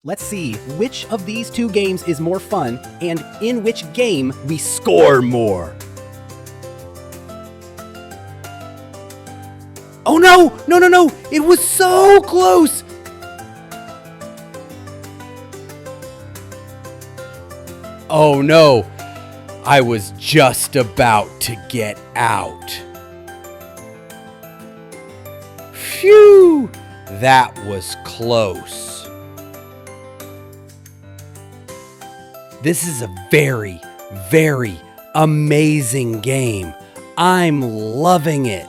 Let's see which of these two games is more fun and in which game we score more. Oh no! No! It was so close! Oh no! I was just about to get out. Phew! That was close. This is a very, very amazing game. I'm loving it.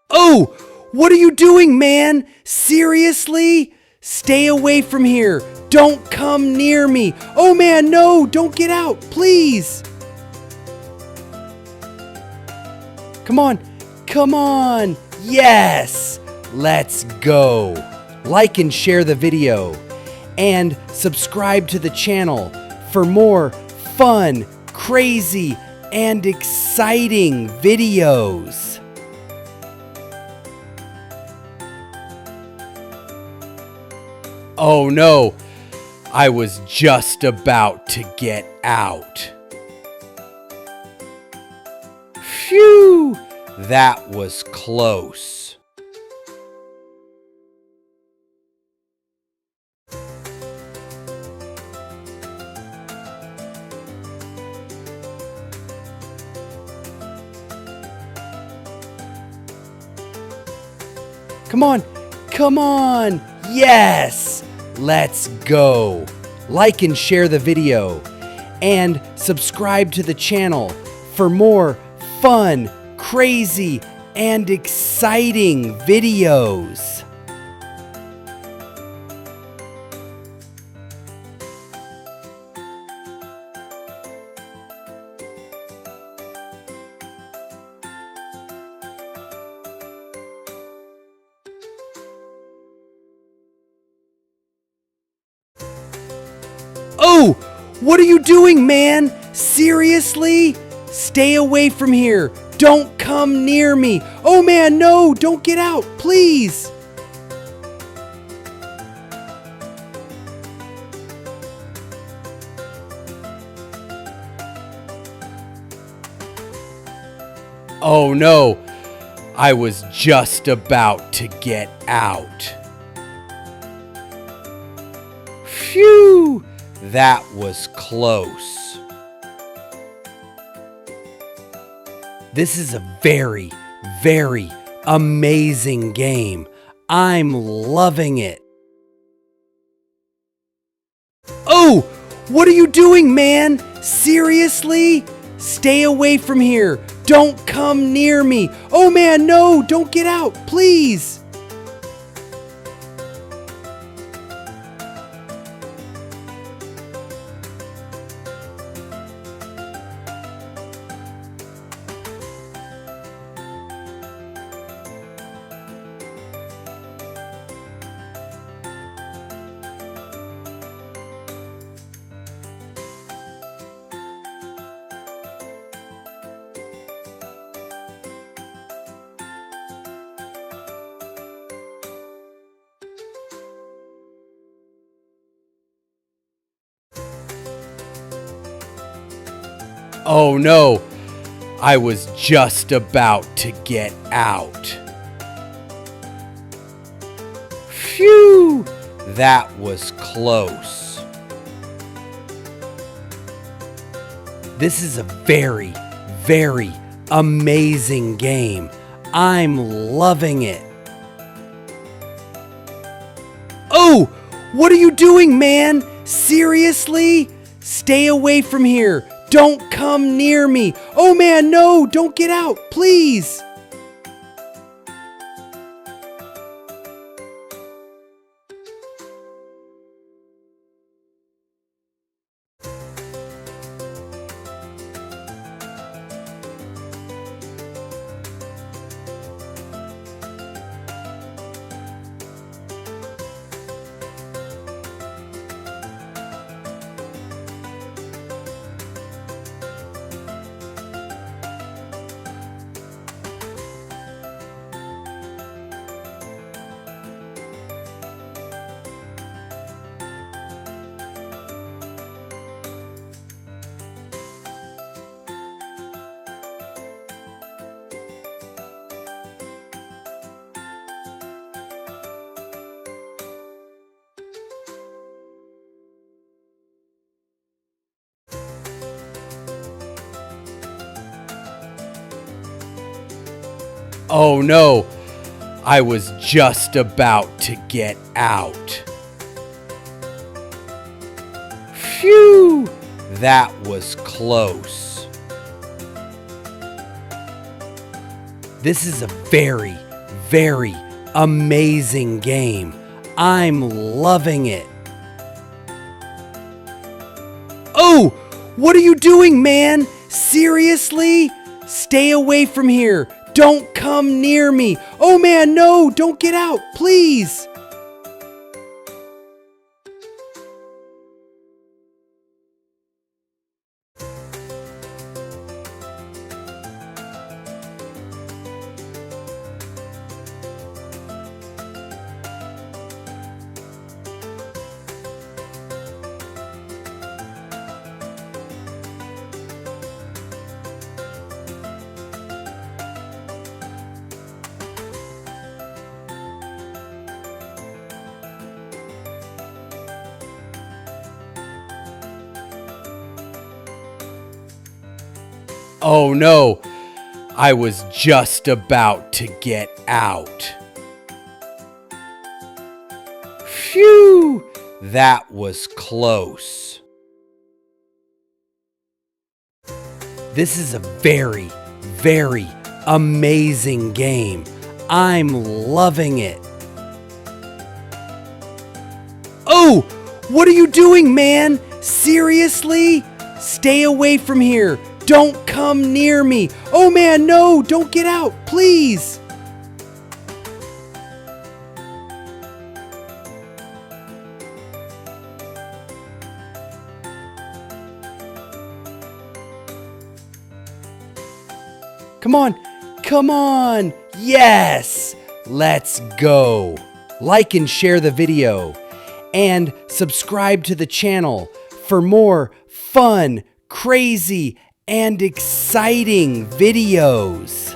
Oh! What are you doing, man? Seriously? Stay away from here. Don't come near me. Oh man, no! Don't get out, please! Come on. Come on! Yes! Let's go! Like and share the video. And subscribe to the channel for more fun, crazy, and exciting videos. Oh no, I was just about to get out. Phew, that was close. Come on, come on, yes, let's go. Like and share the video and subscribe to the channel for more fun, crazy, and exciting videos. Oh! What are you doing, man? Seriously? Stay away from here. Don't come near me. Oh man, no! Don't get out, please! Oh no! I was just about to get out. Phew! That was close. This is a very, very amazing game. I'm loving it. Oh! What are you doing, man? Seriously? Stay away from here. Don't come near me. Oh man, no! Don't get out, please! Oh no, I was just about to get out. Phew, that was close. This is a very, very amazing game. I'm loving it. Oh, what are you doing, man? Seriously? Stay away from here. Don't come near me. Oh man, no, don't get out, please. Oh no, I was just about to get out. Phew, that was close. This is a very, very amazing game. I'm loving it. Oh, what are you doing, man? Seriously? Stay away from here. Don't come near me. Oh man, no, don't get out, please. Oh no, I was just about to get out. Phew, that was close. This is a very, very amazing game. I'm loving it. Oh, what are you doing, man? Seriously? Stay away from here. Don't come near me. Oh man, no, don't get out, please. Come on, come on. Yes, let's go. Like and share the video and subscribe to the channel for more fun, crazy, and exciting videos.